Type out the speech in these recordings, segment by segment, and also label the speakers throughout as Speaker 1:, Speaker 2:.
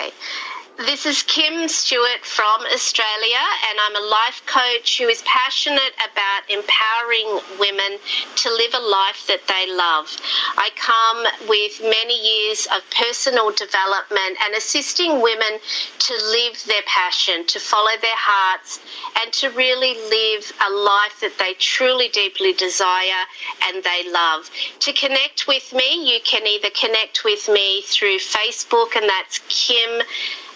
Speaker 1: today. This is Kym Stewart from Australia, and I'm a life coach who is passionate about empowering women to live a life that they love. I come with many years of personal development and assisting women to live their passion, to follow their hearts, and to really live a life that they truly, deeply desire and they love. To connect with me, you can either connect with me through Facebook, and that's Kym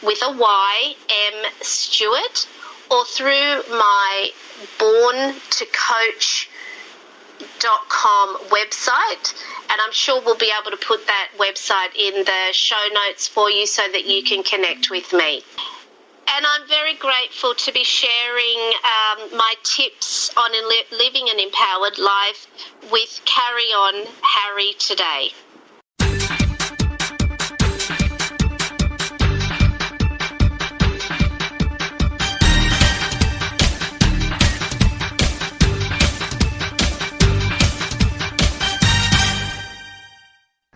Speaker 1: with a Y, M Stewart, or through my borntocoach.com website, and I'm sure we'll be able to put that website in the show notes for you so that you can connect with me. And I'm very grateful to be sharing my tips on living an empowered life with Carry On Harry today.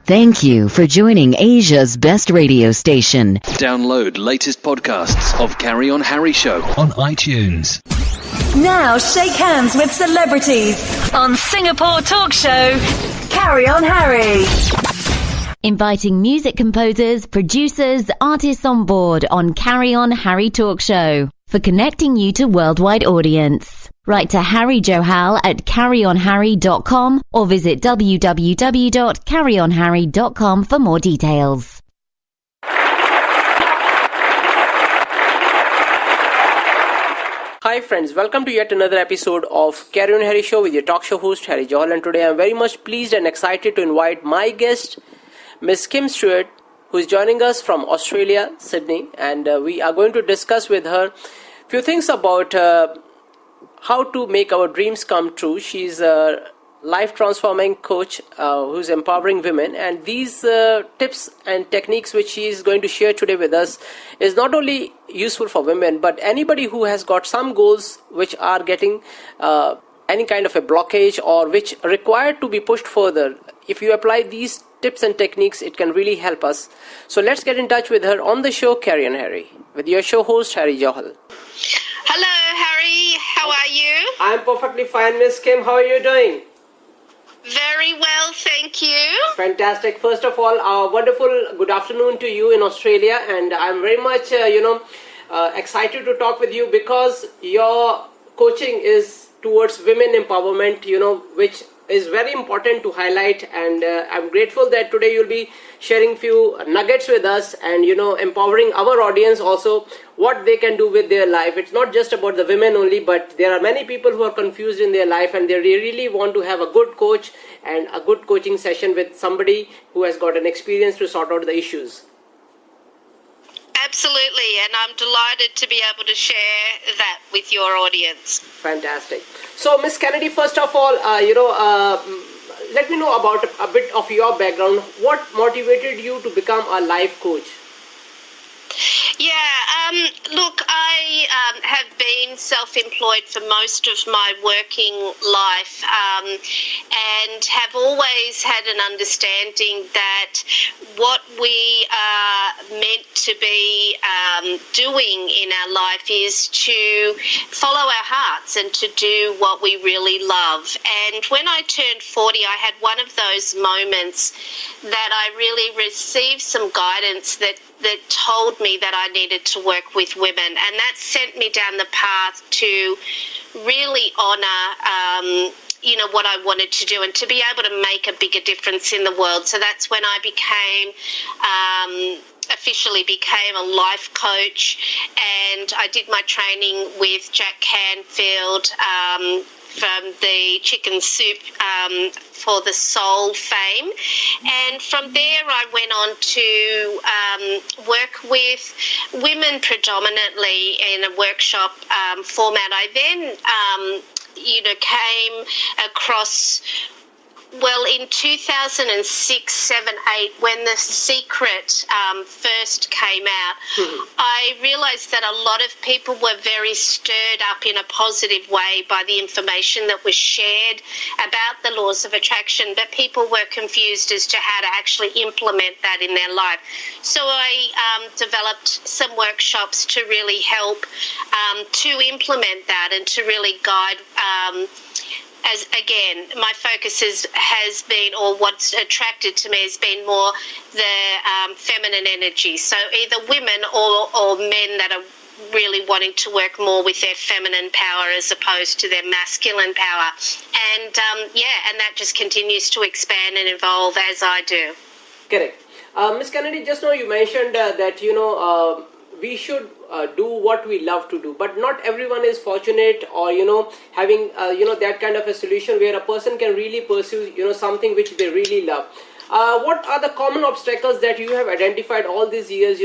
Speaker 2: Thank you for joining Asia's best radio station.
Speaker 3: Download latest podcasts of Carry On Harry Show on iTunes.
Speaker 4: Now shake hands with celebrities on Singapore talk show Carry On Harry.
Speaker 2: Inviting music composers, producers, artists on board on Carry On Harry Talk Show for connecting you to worldwide audience. Write to Harry Johal at carryonharry.com or visit www.carryonharry.com for more details.
Speaker 5: Hi friends, welcome to yet another episode of Carry On Harry Show with your talk show host Harry Johal, and today I'm very much pleased and excited to invite my guest, Miss Kym Stewart, who is joining us from Australia, Sydney, and we are going to discuss with her a few things about how to make our dreams come true. She's a life transforming coach who's empowering women, and these tips and techniques which she is going to share today with us is not only useful for women but anybody who has got some goals which are getting any kind of a blockage or which require to be pushed further. If you apply these tips and techniques, it can really help us. So let's get in touch with her on the show Carry On Harry with your show host Harry Johal.
Speaker 1: Hello, Harry. How are you?
Speaker 5: I'm perfectly fine, Miss Kym. How are you doing?
Speaker 1: Very well, thank you.
Speaker 5: Fantastic. First of all, wonderful good afternoon to you in Australia, and I'm very much, excited to talk with you because your coaching is towards women empowerment, which is very important to highlight, and I'm grateful that today you'll be sharing few nuggets with us and empowering our audience also what they can do with their life. It's not just about the women only, but there are many people who are confused in their life and they really want to have a good coach and a good coaching session with somebody who has got an experience to sort out the issues.
Speaker 1: Absolutely, and I'm delighted to be able to share that with your audience.
Speaker 5: Fantastic. So, Miss Kennedy, first of all, let me know about a bit of your background. What motivated you to become a life coach?
Speaker 1: Yeah, look, I have been self-employed for most of my working life and have always had an understanding that what we are meant to be doing in our life is to follow our hearts and to do what we really love. And when I turned 40, I had one of those moments that I really received some guidance that told me that I needed to work with women, and that sent me down the path to really honour what I wanted to do and to be able to make a bigger difference in the world. So that's when I officially became a life coach, and I did my training with Jack Canfield from the Chicken Soup for the Soul fame. And from there I went on to work with women predominantly in a workshop format. I then, came across Well, in 2006, 7, 8, when The Secret first came out, I realised that a lot of people were very stirred up in a positive way by the information that was shared about the laws of attraction, but people were confused as to how to actually implement that in their life. So I developed some workshops to really help to implement that and to really guide as again, my focus has been, or what's attracted to me has been more the feminine energy. So either women or men that are really wanting to work more with their feminine power as opposed to their masculine power. And and that just continues to expand and evolve as I do.
Speaker 5: Correct. Ms. Kennedy, just now you mentioned that, we should do what we love to do, but not everyone is fortunate or having that kind of a solution where a person can really pursue something which they really love. What are the common obstacles that you have identified all these years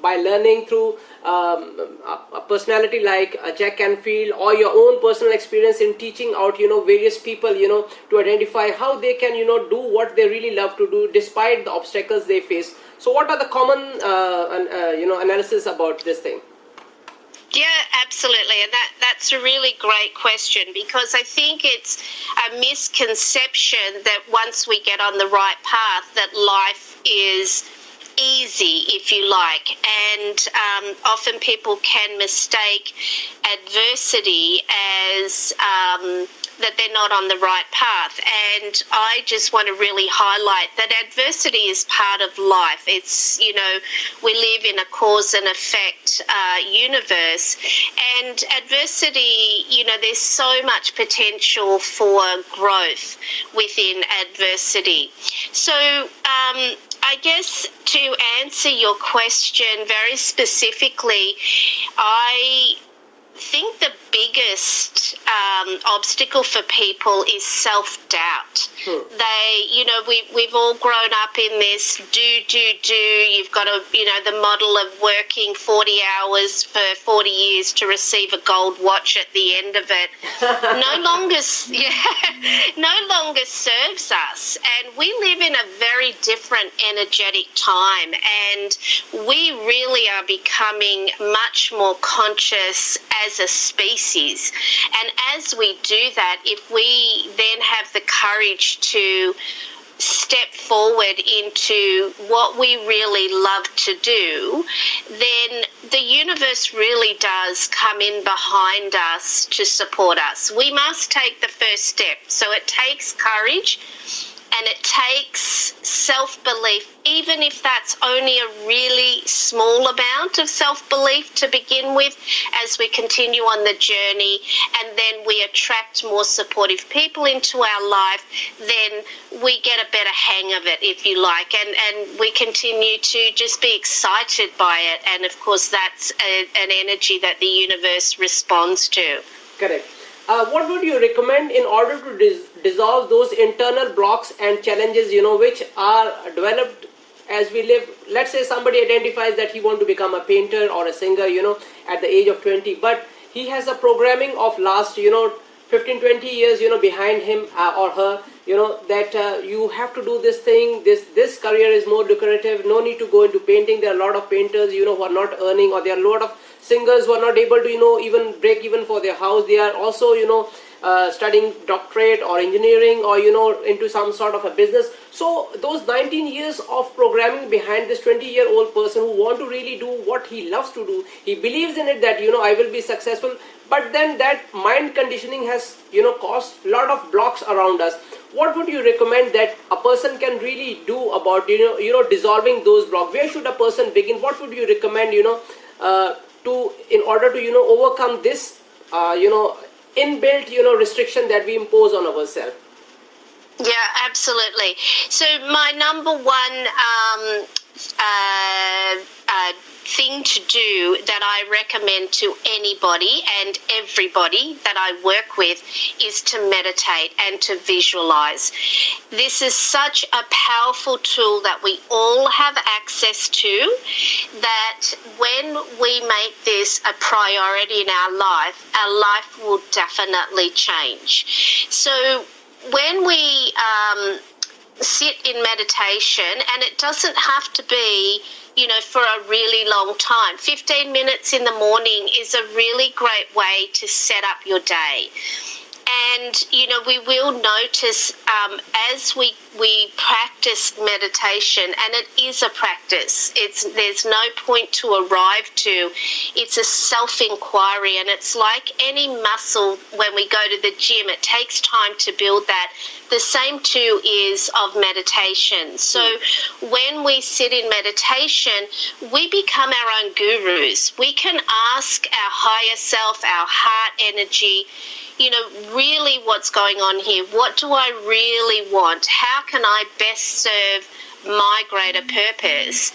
Speaker 5: by learning through a personality like Jack Canfield, or your own personal experience in teaching out various people to identify how they can do what they really love to do despite the obstacles they face? So what are the common analysis about this thing?
Speaker 1: Yeah, absolutely. And that's a really great question, because I think it's a misconception that once we get on the right path that life is easy, if you like, and often people can mistake adversity as that they're not on the right path. And I just want to really highlight that adversity is part of life. It's, we live in a cause and effect universe, and adversity, there's so much potential for growth within adversity. So I guess to answer your question very specifically, I think the biggest obstacle for people is self-doubt. We've all grown up in this do. You've got the model of working 40 hours for 40 years to receive a gold watch at the end of it. No longer serves us. And we live in a very different energetic time, and we really are becoming much more conscious as a species. And as we do that, if we then have the courage to step forward into what we really love to do, then the universe really does come in behind us to support us. We must take the first step. So it takes courage, and it takes self-belief, even if that's only a really small amount of self-belief to begin with. As we continue on the journey and then we attract more supportive people into our life, then we get a better hang of it, if you like, and we continue to just be excited by it. And of course that's an energy that the universe responds to.
Speaker 5: Correct. What would you recommend in order to dissolve those internal blocks and challenges, which are developed as we live? Let's say somebody identifies that he wants to become a painter or a singer, at the age of 20, but he has a programming of last, 15, 20 years, behind him or her, that you have to do this thing, this career is more lucrative, no need to go into painting. There are a lot of painters, who are not earning, or there are a lot of singers who are not able to, even break even for their house. They are also, studying doctorate or engineering or, into some sort of a business. So those 19 years of programming behind this 20-year-old person who want to really do what he loves to do, he believes in it that, I will be successful. But then that mind conditioning has, caused a lot of blocks around us. What would you recommend that a person can really do about, dissolving those blocks? Where should a person begin? What would you recommend, in order to, overcome this, inbuilt, restriction that we impose on ourselves?
Speaker 1: Yeah, absolutely. So my number one thing to do that I recommend to anybody and everybody that I work with is to meditate and to visualize. This is such a powerful tool that we all have access to, that when we make this a priority in our life will definitely change. So when we sit in meditation, and it doesn't have to be, for a really long time. 15 minutes in the morning is a really great way to set up your day. And, we will notice as we practice meditation, and it is a practice. There's no point to arrive to. It's a self-inquiry, and it's like any muscle when we go to the gym. It takes time to build that. The same too is of meditation. So when we sit in meditation, we become our own gurus. We can ask our higher self, our heart energy, really what's going on here? What do I really want? How can I best serve my greater purpose?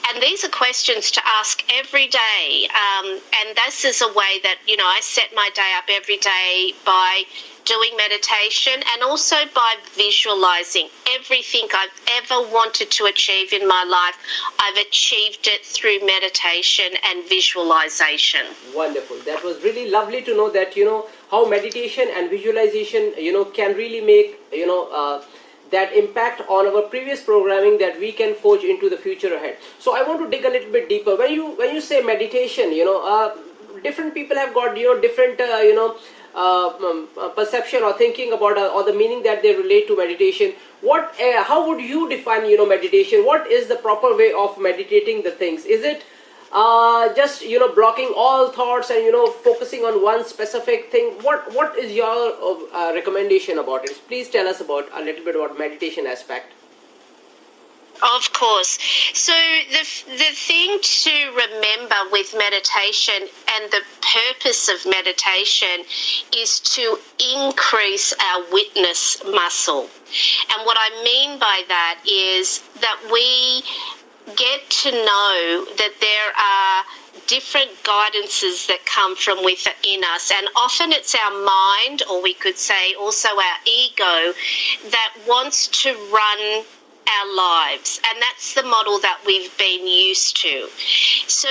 Speaker 1: And these are questions to ask every day. And this is a way that, I set my day up every day by doing meditation and also by visualizing everything I've ever wanted to achieve in my life. I've achieved it through meditation and visualization.
Speaker 5: Wonderful. That was really lovely to know that, how meditation and visualization, can really make, that impact on our previous programming that we can forge into the future ahead. So I want to dig a little bit deeper. When you say meditation, different people have got, different, perception or thinking about or the meaning that they relate to meditation. How would you define, meditation? What is the proper way of meditating the things? Is it just blocking all thoughts and focusing on one specific thing? What is your recommendation about it? Please tell us about a little bit about meditation aspect.
Speaker 1: Of course. So the thing to remember with meditation and the purpose of meditation is to increase our witness muscle. And what I mean by that is that we get to know that there are different guidances that come from within us, and often it's our mind, or we could say also our ego, that wants to run our lives, and that's the model that we've been used to. So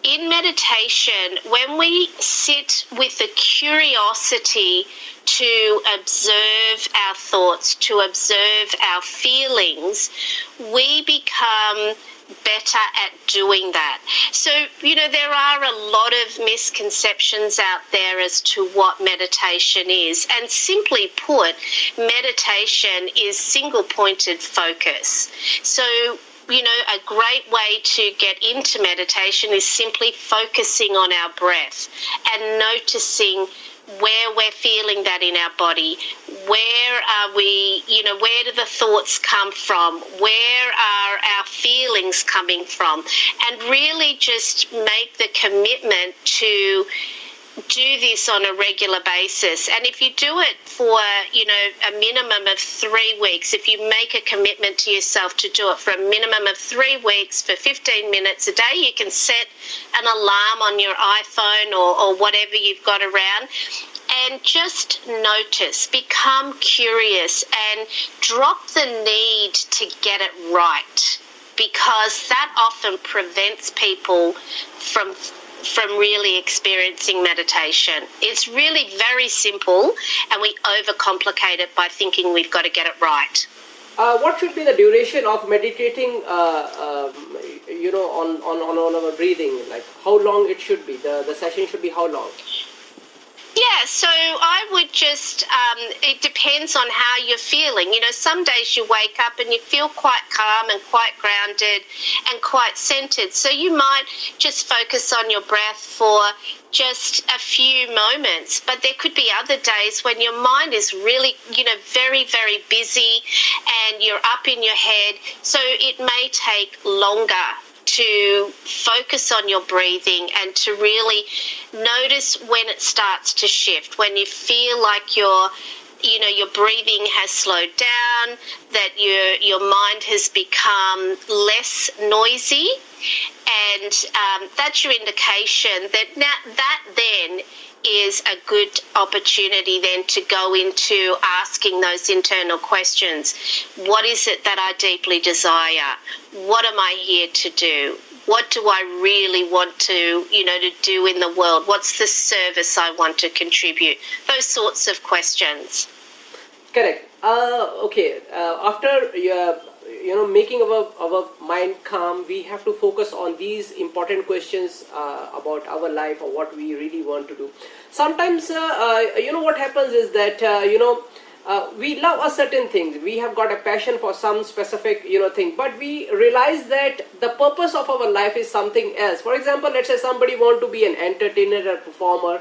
Speaker 1: in meditation, when we sit with the curiosity to observe our thoughts, to observe our feelings, we become better at doing that. So, there are a lot of misconceptions out there as to what meditation is. And simply put, meditation is single-pointed focus. So, a great way to get into meditation is simply focusing on our breath and noticing where we're feeling that in our body. Where are we, where do the thoughts come from? Where are our feelings coming from? And really just make the commitment to do this on a regular basis. And if you do it for, a minimum of 3 weeks, if you make a commitment to yourself to do it for a minimum of 3 weeks for 15 minutes a day, you can set an alarm on your iPhone or whatever you've got around, and just notice, become curious, and drop the need to get it right, because that often prevents people from really experiencing meditation. It's really very simple, and we overcomplicate it by thinking we've got to get it right.
Speaker 5: What should be the duration of meditating, on our breathing? Like how long it should be? The session should be how long?
Speaker 1: Yeah, so I would just, it depends on how you're feeling. Some days you wake up and you feel quite calm and quite grounded and quite centered. So you might just focus on your breath for just a few moments. But there could be other days when your mind is really, very, very busy and you're up in your head. So it may take longer to focus on your breathing and to really notice when it starts to shift, when you feel like your breathing has slowed down, that your mind has become less noisy, and that's your indication that then is a good opportunity then to go into asking those internal questions. What is it that I deeply desire? What am I here to do? What do I really want to do in the world? What's the service I want to contribute? Those sorts of questions.
Speaker 5: Correct. Okay. After making our mind calm, we have to focus on these important questions about our life or what we really want to do. Sometimes, what happens is that we love a certain thing. We have got a passion for some specific thing, but we realize that the purpose of our life is something else. For example, let's say somebody want to be an entertainer or performer,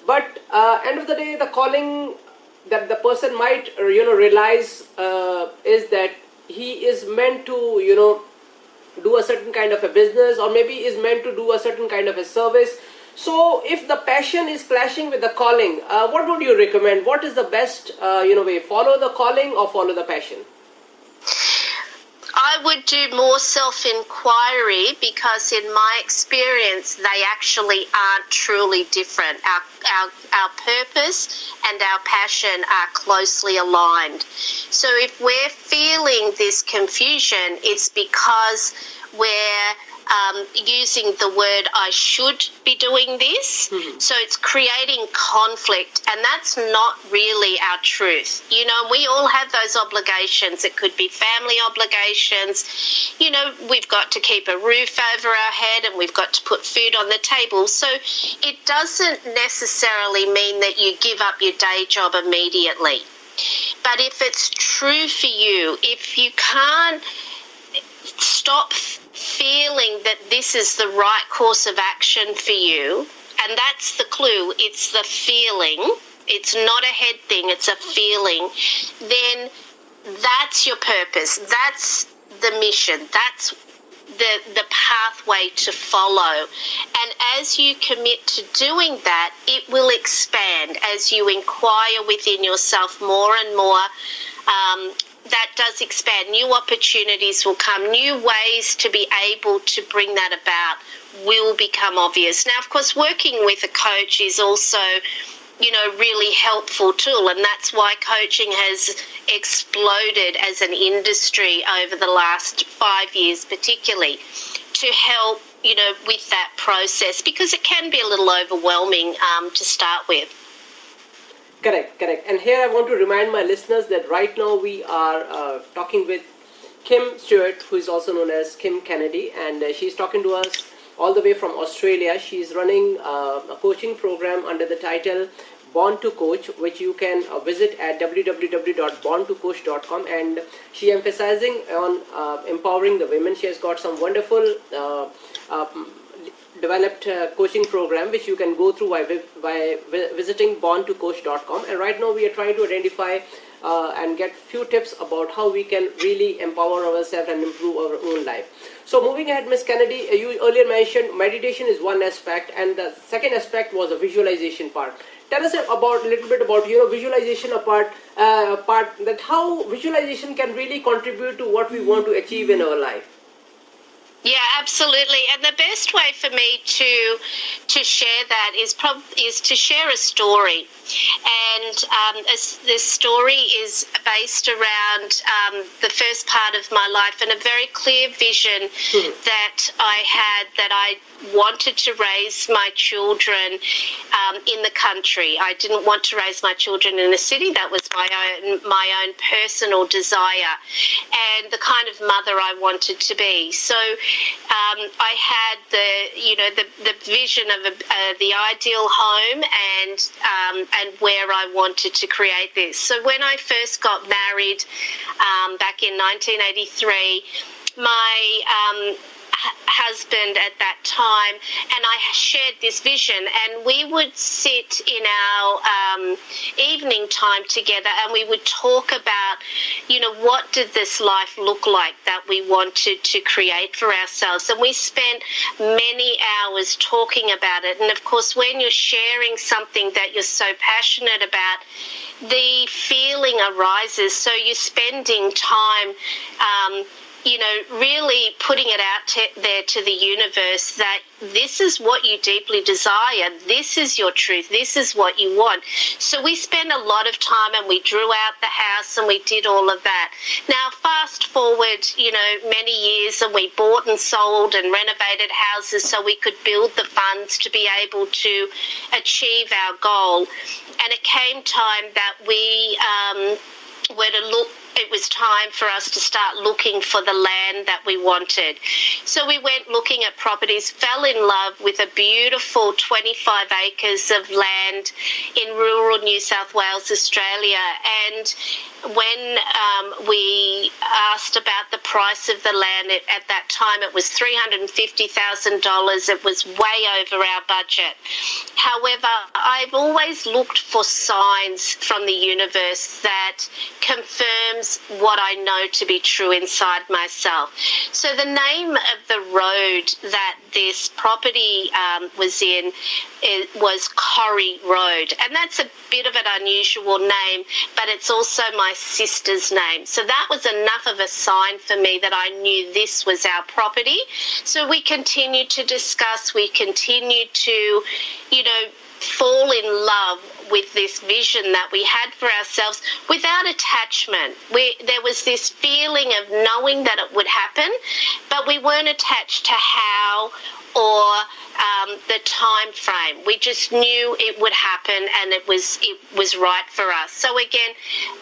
Speaker 5: but end of the day, the calling that the person might realize is that he is meant to do a certain kind of a business, or maybe is meant to do a certain kind of a service. So if the passion is clashing with the calling, what would you recommend? What is the best way? Follow the calling or follow the passion?
Speaker 1: I would do more self-inquiry, because in my experience they actually aren't truly different. Our purpose and our passion are closely aligned. So if we're feeling this confusion, it's because we're using the word "I should be doing this." Mm-hmm. So it's creating conflict, and that's not really our truth. We all have those obligations. It could be family obligations. We've got to keep a roof over our head, and we've got to put food on the table. So it doesn't necessarily mean that you give up your day job immediately. But if it's true for you, if you can't stop feeling that this is the right course of action for you, and that's the clue, it's the feeling, it's not a head thing, it's a feeling, then that's your purpose, that's the mission, that's the pathway to follow. And as you commit to doing that, it will expand as you inquire within yourself more and more. That does expand. New opportunities will come. New ways to be able to bring that about will become obvious. Now, of course, working with a coach is also, really helpful tool, and that's why coaching has exploded as an industry over the last 5 years, particularly, to help, with that process, because it can be a little overwhelming to start with.
Speaker 5: Correct. And here I want to remind my listeners that right now we are talking with Kym Stewart, who is also known as Kim Kennedy, and she's talking to us all the way from Australia. She's running a coaching program under the title Born to Coach, which you can visit at www.borntocoach.com, and she emphasizing on empowering the women. She has got some wonderful developed coaching program which you can go through by visiting borntocoach.com, and right now we are trying to identify and get few tips about how we can really empower ourselves and improve our own life. So moving ahead, Miss Kennedy, you earlier mentioned meditation is one aspect, and the second aspect was the visualization part. Tell us a little bit about visualization part that how visualization can really contribute to what we want to achieve in our life.
Speaker 1: Yeah, absolutely. And the best way for me to share that is to share a story. And this story is based around the first part of my life, and a very clear vision that I had, that I wanted to raise my children in the country. I didn't want to raise my children in a city. That was my own personal desire, and the kind of mother I wanted to be. So I had the vision of the ideal home and where I wanted to create this. So when I first got married back in 1983, my husband at that time and I shared this vision, and we would sit in our evening time together and we would talk about, what did this life look like that we wanted to create for ourselves. And we spent many hours talking about it. And of course, when you're sharing something that you're so passionate about, the feeling arises. So you're spending time really putting it out there to the universe that this is what you deeply desire, this is your truth, this is what you want. So we spent a lot of time and we drew out the house and we did all of that. Now, fast forward, many years, and we bought and sold and renovated houses so we could build the funds to be able to achieve our goal. And it came time that we were to look, it was time for us to start looking for the land that we wanted. So we went looking at properties, fell in love with a beautiful 25 acres of land in rural New South Wales, Australia. And when we asked about the price of the land, at that time it was $350,000. It was way over our budget. However, I've always looked for signs from the universe that confirms what I know to be true inside myself. So the name of the road that this property was in was Corrie Road, and that's a bit of an unusual name, but it's also my sister's name. So that was enough of a sign for me that I knew this was our property. So we continued to discuss, we continued to, fall in love with this vision that we had for ourselves without attachment. There was this feeling of knowing that it would happen, but we weren't attached to how or the time frame. We just knew it would happen, and it was right for us. So again,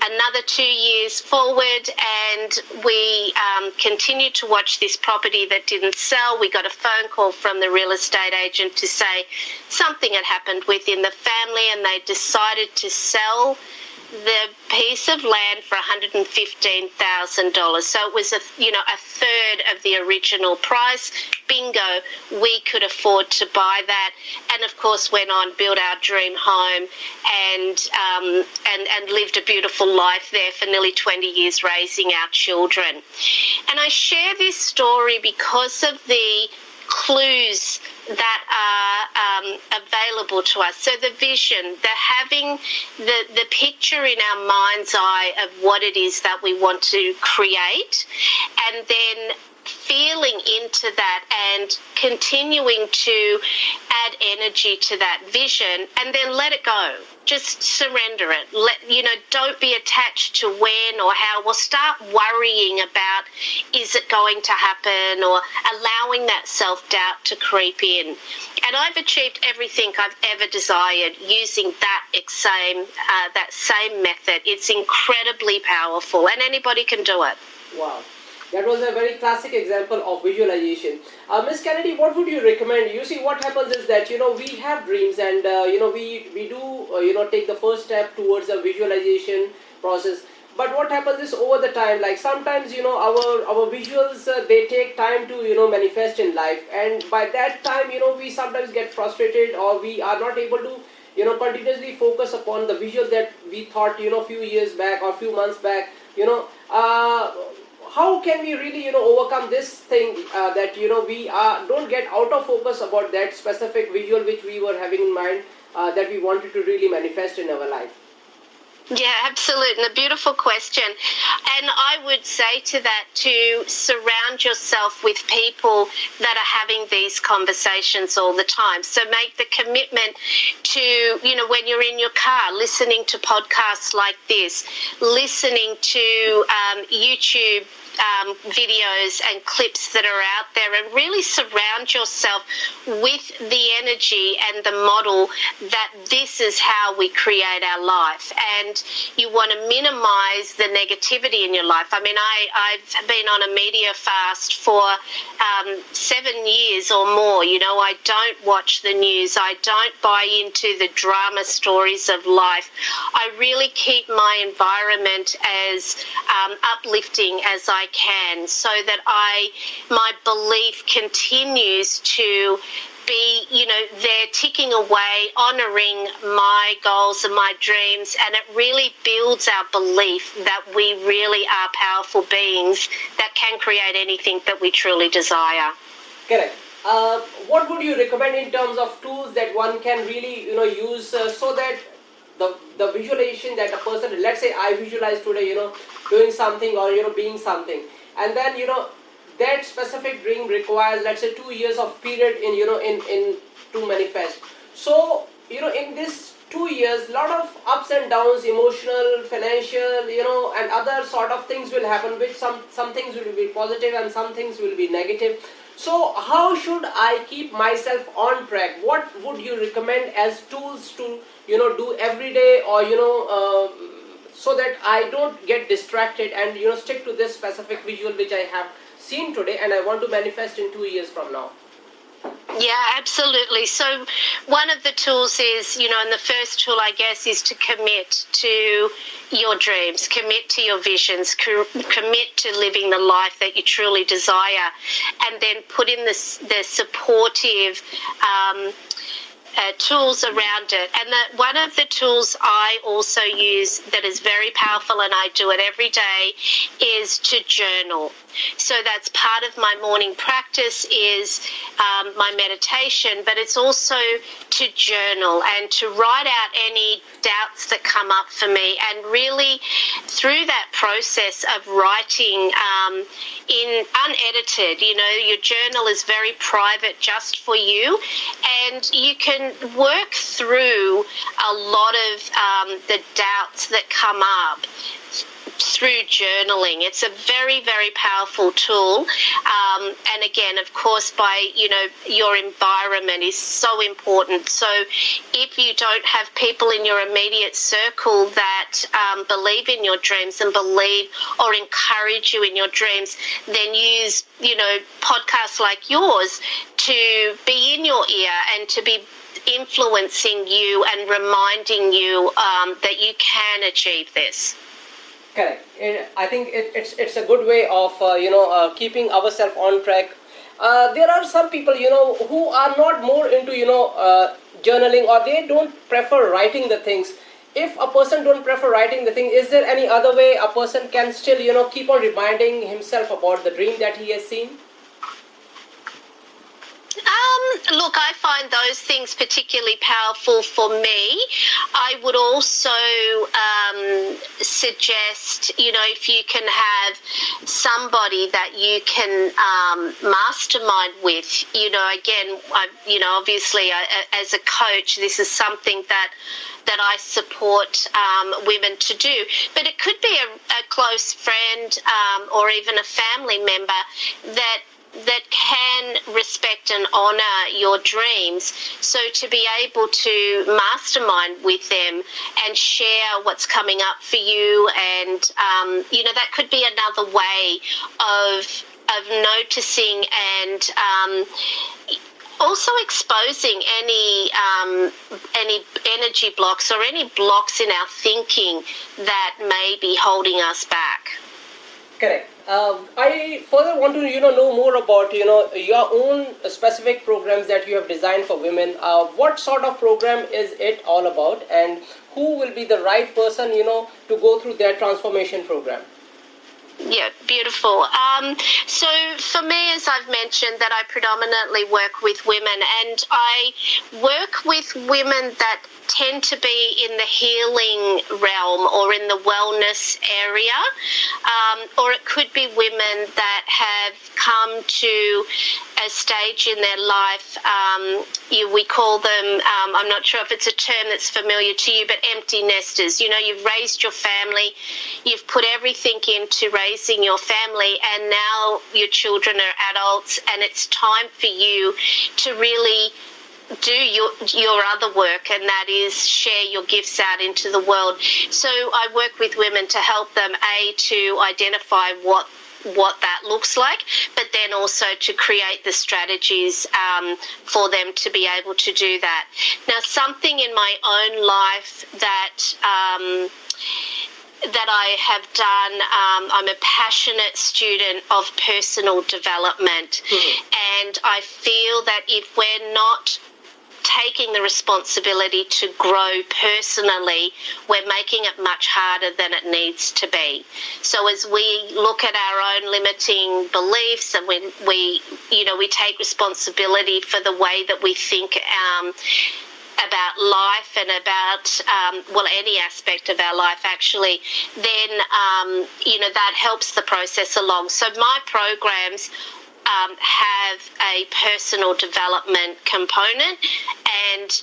Speaker 1: another 2 years forward, and we continued to watch this property that didn't sell. We got a phone call from the real estate agent to say something had happened within the family, and they decided to sell the piece of land for $115,000. So it was a third of the original price. Bingo, we could afford to buy that, and of course went on, built our dream home, and lived a beautiful life there for nearly 20 years, raising our children. And I share this story because of the clues that are available to us. So the vision, having the picture in our mind's eye of what it is that we want to create, and then feeling into that and continuing to add energy to that vision, and then let it go. Just surrender it. Don't be attached to when or how, or start worrying about, is it going to happen, or allowing that self-doubt to creep in. And I've achieved everything I've ever desired using that same method. It's incredibly powerful, and anybody can do it.
Speaker 5: Wow. That was a very classic example of visualization. Miss Kennedy, what would you recommend? You see, what happens is that, we have dreams, and, we do, take the first step towards a visualization process. But what happens is, over the time, like sometimes, our visuals, they take time to, manifest in life. And by that time, we sometimes get frustrated, or we are not able to, continuously focus upon the visual that we thought, few years back or few months back, how can we really, overcome this thing that, we don't get out of focus about that specific visual which we were having in mind that we wanted to really manifest in our life?
Speaker 1: Yeah, absolutely. A beautiful question. And I would say to that, to surround yourself with people that are having these conversations all the time. So make the commitment to, when you're in your car, listening to podcasts like this, listening to YouTube videos and clips that are out there, and really surround yourself with the energy and the model that this is how we create our life. And you want to minimize the negativity in your life. I mean, I've been on a media fast for 7 years or more. I don't watch the news. I don't buy into the drama stories of life. I really keep my environment as uplifting as I can, so that my belief continues to be, there ticking away, honouring my goals and my dreams, and it really builds our belief that we really are powerful beings that can create anything that we truly desire.
Speaker 5: Correct. What would you recommend in terms of tools that one can really, use so that the visualization that a person, let's say I visualize today, doing something or, being something, and then, that specific dream requires, let's say, 2 years of period in to manifest. So, in this 2 years, lot of ups and downs, emotional, financial, and other sort of things will happen, which some things will be positive and some things will be negative. So how should I keep myself on track? What would you recommend as tools to, do every day, or, so that I don't get distracted and stick to this specific visual which I have seen today and I want to manifest in 2 years from now?
Speaker 1: Yeah, absolutely. So one of the tools is, and the first tool, I guess, is to commit to your dreams, commit to your visions, commit to living the life that you truly desire, and then put in the supportive tools around it. And one of the tools I also use that is very powerful, and I do it every day, is to journal. So that's part of my morning practice is my meditation, but it's also to journal and to write out any doubts that come up for me. And really, through that process of writing in unedited, your journal is very private just for you, and you can work through a lot of the doubts that come up through journaling. It's a very, very powerful tool. And again, of course, by, your environment is so important. So if you don't have people in your immediate circle that believe in your dreams and believe or encourage you in your dreams, then use, podcasts like yours to be in your ear and to be influencing you and reminding you that you can achieve this.
Speaker 5: Correct. I think it's a good way of keeping ourselves on track. There are some people who are not more into journaling, or they don't prefer writing the things. If a person don't prefer writing the thing, is there any other way a person can still keep on reminding himself about the dream that he has seen?
Speaker 1: Look, I find those things particularly powerful for me. I would also suggest, if you can have somebody that you can mastermind with, again, obviously as a coach, this is something that I support women to do. But it could be a close friend or even a family member that can respect and honour your dreams. So to be able to mastermind with them and share what's coming up for you, and that could be another way of noticing and also exposing any energy blocks or any blocks in our thinking that may be holding us back.
Speaker 5: Correct. I further want to know more about your own specific programs that you have designed for women. What sort of program is it all about, and who will be the right person to go through their transformation program?
Speaker 1: Yeah, beautiful. So for me, as I've mentioned, that I predominantly work with women, and I work with women that tend to be in the healing realm or in the wellness area, or it could be women that have come to a stage in their life, we call them, I'm not sure if it's a term that's familiar to you, but empty nesters. You've raised your family, you've put everything into raising your family, and now your children are adults, and it's time for you to really do your other work, and that is share your gifts out into the world. So I work with women to help them, to identify what that looks like, but then also to create the strategies for them to be able to do that. Now, something in my own life that I have done, I'm a passionate student of personal development, and I feel that if we're not taking the responsibility to grow personally, we're making it much harder than it needs to be. So as we look at our own limiting beliefs, and we take responsibility for the way that we think about life and about any aspect of our life actually, then that helps the process along. So my programs have a personal development component, and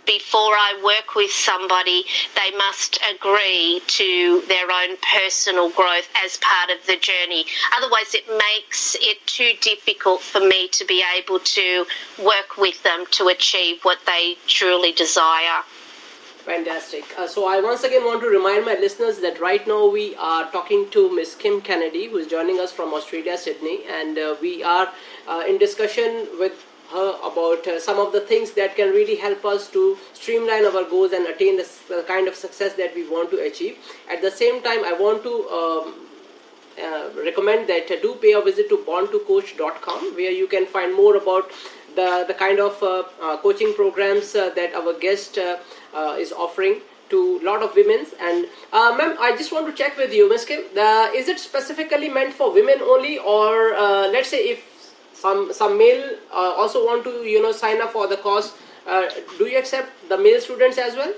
Speaker 1: before I work with somebody, they must agree to their own personal growth as part of the journey. Otherwise, it makes it too difficult for me to be able to work with them to achieve what they truly desire.
Speaker 5: Fantastic. So I once again want to remind my listeners that right now we are talking to Miss Kym Kennedy, who is joining us from Australia, Sydney, and we are in discussion with her about some of the things that can really help us to streamline our goals and attain the kind of success that we want to achieve. At the same time, I want to recommend that do pay a visit to borntocoach.com, where you can find more about the kind of coaching programs that our guest is offering to a lot of women. And ma'am, I just want to check with you, Ms. Kym, is it specifically meant for women only, or let's say if some male also want to sign up for the course, do you accept the male students as well?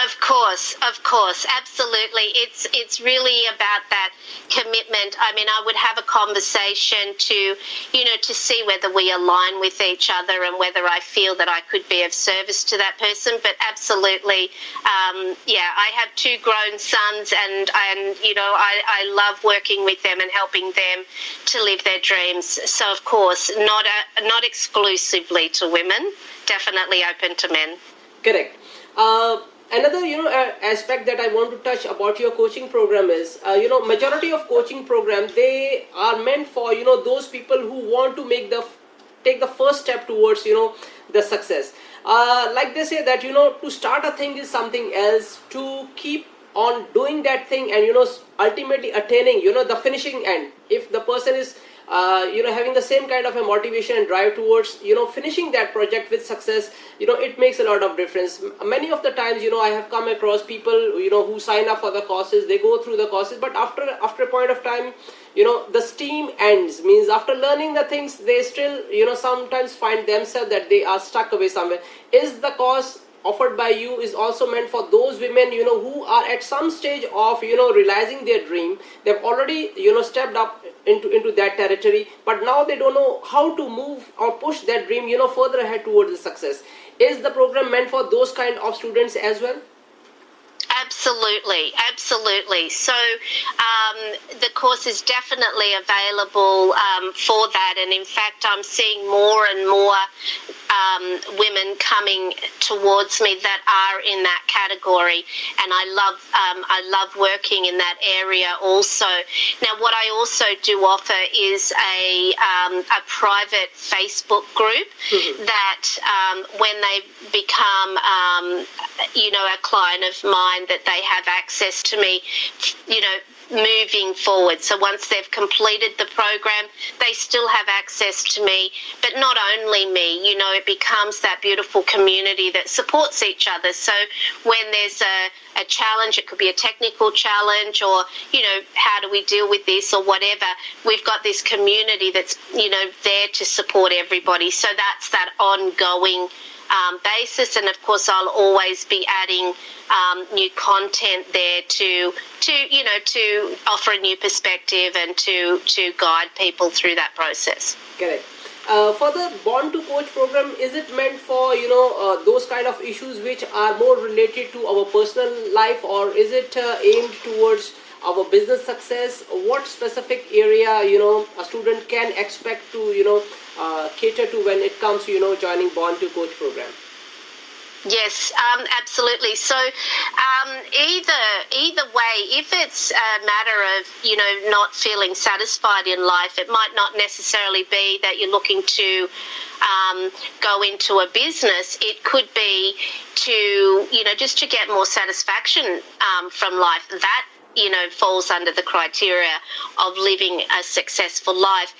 Speaker 1: Of course, absolutely. It's really about that commitment. I mean, I would have a conversation to see whether we align with each other and whether I feel that I could be of service to that person. But absolutely, I have 2 grown sons, and I love working with them and helping them to live their dreams. So of course, not exclusively to women, definitely open to men.
Speaker 5: Correct. Another aspect that I want to touch about your coaching program is majority of coaching program, they are meant for those people who want to take the first step towards the success. Like they say that to start a thing is something else, to keep on doing that thing and ultimately attaining the finishing end. If the person is having the same kind of a motivation and drive towards finishing that project with success, it makes a lot of difference. Many of the times I have come across people who sign up for the courses, they go through the courses, but after a point of time the steam ends, means after learning the things they still sometimes find themselves that they are stuck away somewhere. Is the course offered by you is also meant for those women who are at some stage of realizing their dream? They've already stepped up into that territory, but now they don't know how to move or push that dream further ahead towards the success. Is the program meant for those kind of students as well?
Speaker 1: Absolutely. So the course is definitely available for that, and in fact I'm seeing more and more women coming towards me that are in that category, and I love working in that area also. Now what I also do offer is a private Facebook group that when they become a client of mine, that they have access to me moving forward. So once they've completed the program, they still have access to me, but not only me, it becomes that beautiful community that supports each other. So when there's a challenge, it could be a technical challenge, or how do we deal with this or whatever, we've got this community that's there to support everybody. So that's that ongoing basis, and of course I'll always be adding new content there to offer a new perspective and to guide people through that process.
Speaker 5: Correct. For the Born to Coach program, is it meant for those kind of issues which are more related to our personal life, or is it aimed towards our business success? What specific area a student can expect to cater to when it comes to joining Born to Coach program?
Speaker 1: Yes, absolutely. So either way, if it's a matter of not feeling satisfied in life, it might not necessarily be that you're looking to go into a business. It could be to just to get more satisfaction from life. That falls under the criteria of living a successful life.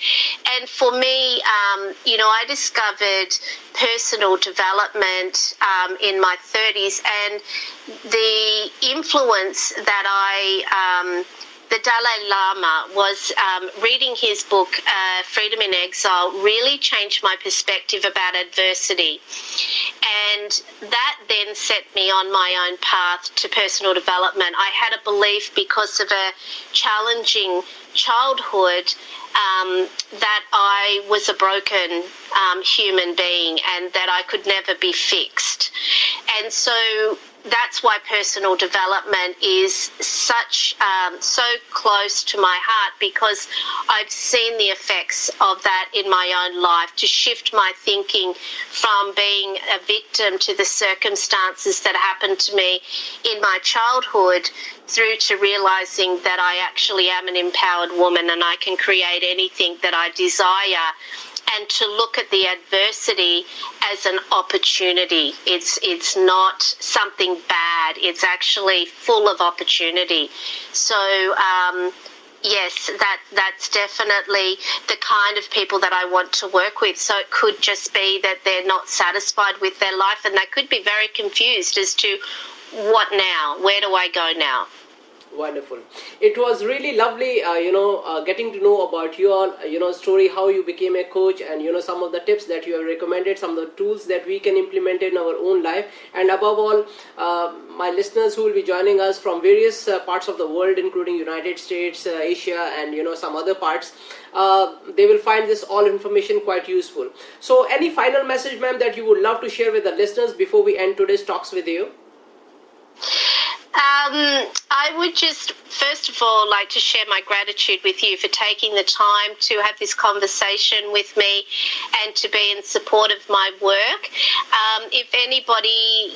Speaker 1: And for me, I discovered personal development in my 30s, and the influence that the Dalai Lama was reading his book, Freedom in Exile, really changed my perspective about adversity. And that then set me on my own path to personal development. I had a belief, because of a challenging childhood, that I was a broken human being and that I could never be fixed. And so that's why personal development is so close to my heart, because I've seen the effects of that in my own life, to shift my thinking from being a victim to the circumstances that happened to me in my childhood, through to realizing that I actually am an empowered woman and I can create anything that I desire, and to look at the adversity as an opportunity. It's not something bad. It's actually full of opportunity. So, yes, that's definitely the kind of people that I want to work with. So it could just be that they're not satisfied with their life, and they could be very confused as to what now? Where do I go now?
Speaker 5: Wonderful. It was really lovely, getting to know about your, story, how you became a coach, and, some of the tips that you have recommended, some of the tools that we can implement in our own life. And above all, my listeners who will be joining us from various parts of the world, including United States, Asia, and, some other parts, they will find this all information quite useful. So any final message, ma'am, that you would love to share with the listeners before we end today's talks with you?
Speaker 1: I would just, first of all, like to share my gratitude with you for taking the time to have this conversation with me and to be in support of my work. If anybody,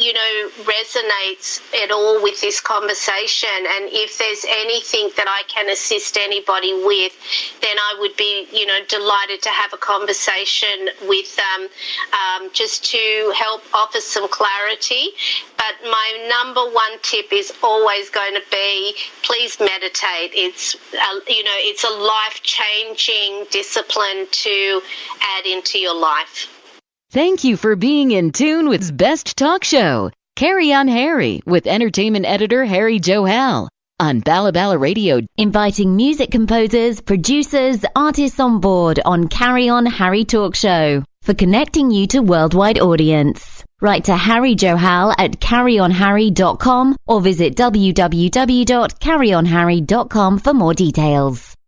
Speaker 1: resonates at all with this conversation, and if there's anything that I can assist anybody with, then I would be, delighted to have a conversation with them, just to help offer some clarity. But my number one tip is always going to be, please meditate. It's a life-changing discipline to add into your life.
Speaker 2: Thank you for being in tune with Best Talk Show. Carry On Harry with entertainment editor Harry Johal on Bala Bala Radio, inviting music composers, producers, artists on board on Carry On Harry Talk Show for connecting you to worldwide audience. Write to Harry Johal at carryonharry.com or visit www.carryonharry.com for more details.